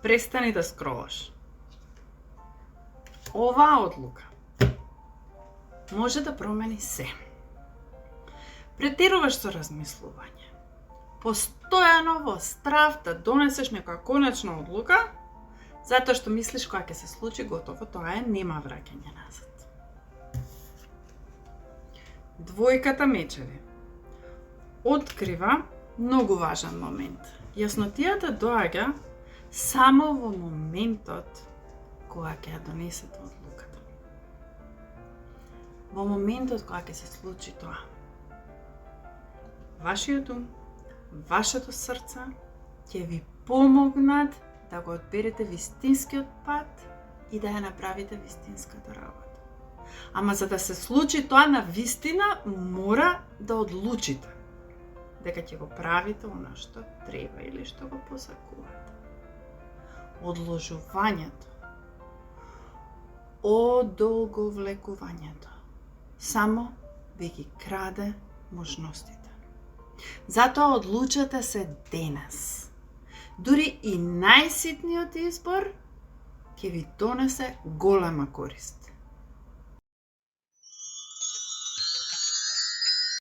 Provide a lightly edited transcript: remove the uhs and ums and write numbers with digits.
Престани да скролаш. Оваа одлука може да промени се. Претеруваш со размислување. Постојано во страв да донесеш некоја конечна одлука, затоа што мислиш кога ќе се случи готово, тоа нема враќање назад. Двојката мечеви открива многу важен момент. Јаснотијата доаѓа само во моментот кога ќе ја донесете одлуката. Во моментот кога ќе се случи тоа. Вашиот ум, вашето срце ќе ви помогнат да го одберете вистинскиот пат и да ја направите вистинската работа. Ама за да се случи тоа на вистина, мора да одлучите дека ќе го правите она што треба или што го посакувате. Одложувањето, одолговлекувањето само ви ги краде можностите. Затоа одлучете се денес. Дури и најситниот избор ќе ви донесе голема корист.